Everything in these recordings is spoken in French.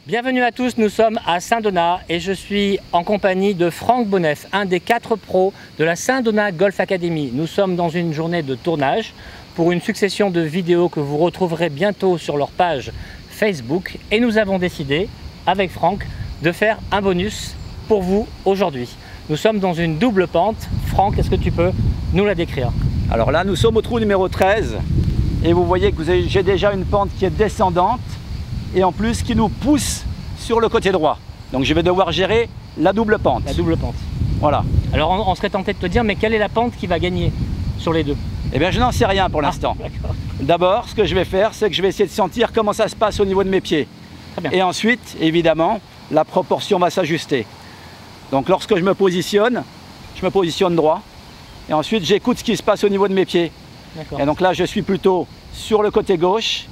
Bienvenue à tous, nous sommes à Saint-Donat et je suis en compagnie de Franck Bonnef, un des 4 pros de la Saint-Donat Golf Academy. Nous sommes dans une journée de tournage pour une succession de vidéos que vous retrouverez bientôt sur leur page Facebook et nous avons décidé, avec Franck, de faire un bonus pour vous aujourd'hui. Nous sommes dans une double pente. Franck, est-ce que tu peux nous la décrire? Alors là, nous sommes au trou numéro 13 et vous voyez que j'ai déjà une pente qui est descendante et en plus qui nous pousse sur le côté droit. Donc je vais devoir gérer la double pente. La double pente. Voilà. Alors on serait tenté de te dire, mais quelle est la pente qui va gagner sur les deux? Eh bien je n'en sais rien pour l'instant. D'abord, ce que je vais faire, c'est que je vais essayer de sentir comment ça se passe au niveau de mes pieds. Très bien. Et ensuite, évidemment, la proportion va s'ajuster. Donc lorsque je me positionne droit. Et ensuite, j'écoute ce qui se passe au niveau de mes pieds. Et donc là, je suis plutôt sur le côté gauche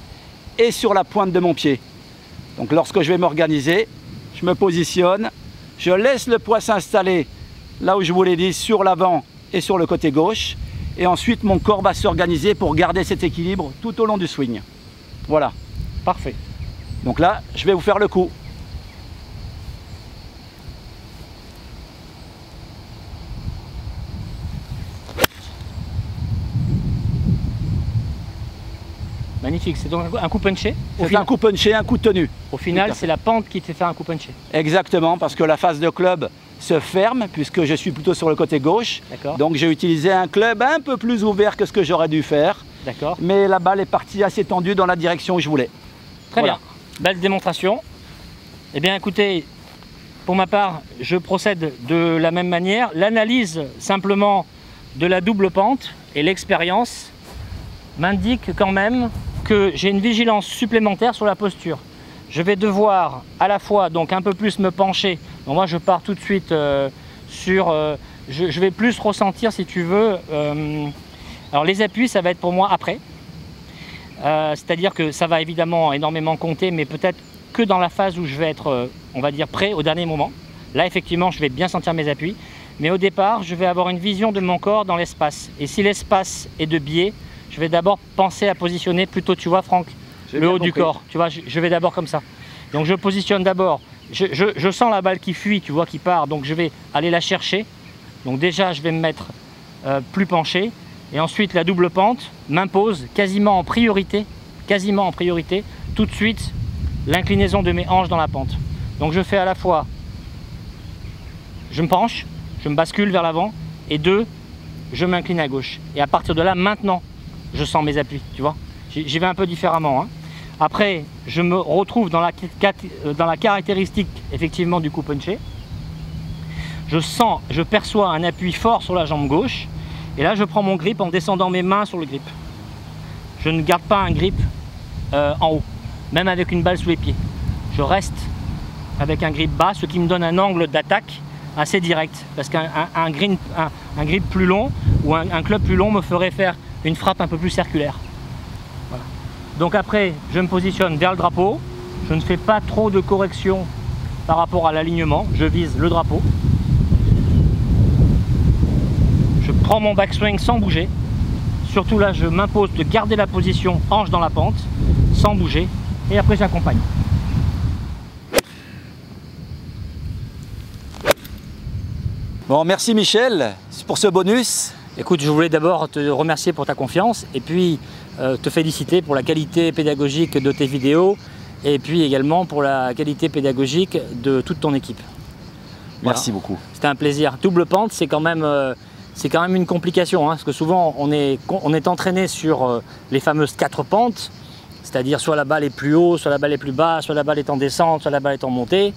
et sur la pointe de mon pied. Donc lorsque je vais m'organiser, je me positionne, je laisse le poids s'installer là où je vous l'ai dit, sur l'avant et sur le côté gauche. Et ensuite, mon corps va s'organiser pour garder cet équilibre tout au long du swing. Voilà. Parfait. Donc là, je vais vous faire le coup. Magnifique, c'est donc un coup punché? C'est un coup punché, un coup tenu. Au final, c'est la pente qui te fait faire un coup punché. Exactement, parce que la face de club se ferme, puisque je suis plutôt sur le côté gauche. Donc j'ai utilisé un club un peu plus ouvert que ce que j'aurais dû faire. Mais la balle est partie assez tendue dans la direction où je voulais. Très bien, belle démonstration. Eh bien écoutez, pour ma part, je procède de la même manière. L'analyse simplement de la double pente et l'expérience m'indique quand même que j'ai une vigilance supplémentaire sur la posture. Je vais devoir à la fois donc un peu plus me pencher. Donc moi je pars tout de suite sur... je vais plus ressentir, si tu veux... alors les appuis, ça va être pour moi après. C'est-à-dire que ça va évidemment énormément compter, mais peut-être que dans la phase où je vais être, on va dire, prêt au dernier moment. Là effectivement, je vais bien sentir mes appuis. Mais au départ, je vais avoir une vision de mon corps dans l'espace. Et si l'espace est de biais, je vais d'abord penser à positionner plutôt, tu vois Franck, le haut du corps. Tu vois, je vais d'abord comme ça. Donc je positionne d'abord, je sens la balle qui fuit, tu vois, qui part. Donc je vais aller la chercher. Donc déjà, je vais me mettre plus penché. Et ensuite, la double pente m'impose quasiment en priorité, tout de suite, l'inclinaison de mes hanches dans la pente. Donc je fais à la fois, je me penche, je me bascule vers l'avant, et 2, je m'incline à gauche. Et à partir de là, maintenant, je sens mes appuis, tu vois. J'y vais un peu différemment. Après, je me retrouve dans la caractéristique, effectivement, du coup punché. Je perçois un appui fort sur la jambe gauche. Et là, je prends mon grip en descendant mes mains sur le grip. Je ne garde pas un grip en haut, même avec une balle sous les pieds. Je reste avec un grip bas, ce qui me donne un angle d'attaque assez direct. Parce qu'un grip plus long ou un club plus long me ferait faire une frappe un peu plus circulaire. Voilà. Donc après, je me positionne vers le drapeau. Je ne fais pas trop de correction par rapport à l'alignement. Je vise le drapeau. Je prends mon backswing sans bouger. Surtout là, je m'impose de garder la position hanche dans la pente, sans bouger. Et après, j'accompagne. Bon, merci Michel pour ce bonus. Écoute, je voulais d'abord te remercier pour ta confiance et puis te féliciter pour la qualité pédagogique de tes vidéos et puis également pour la qualité pédagogique de toute ton équipe. Merci beaucoup. C'était un plaisir. Double pente, c'est quand même une complication, parce que souvent on est entraîné sur les fameuses 4 pentes, c'est-à-dire soit la balle est plus haut, soit la balle est plus bas, soit la balle est en descente, soit la balle est en montée.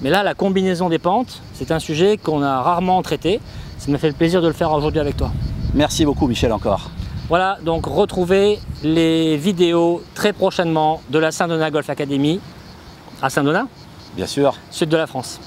Mais là, la combinaison des pentes, c'est un sujet qu'on a rarement traité. Ça m'a fait le plaisir de le faire aujourd'hui avec toi. Merci beaucoup Michel encore. Voilà, donc retrouvez les vidéos très prochainement de la Saint-Donat Golf Academy à Saint-Donat. Bien sûr. Sud de la France.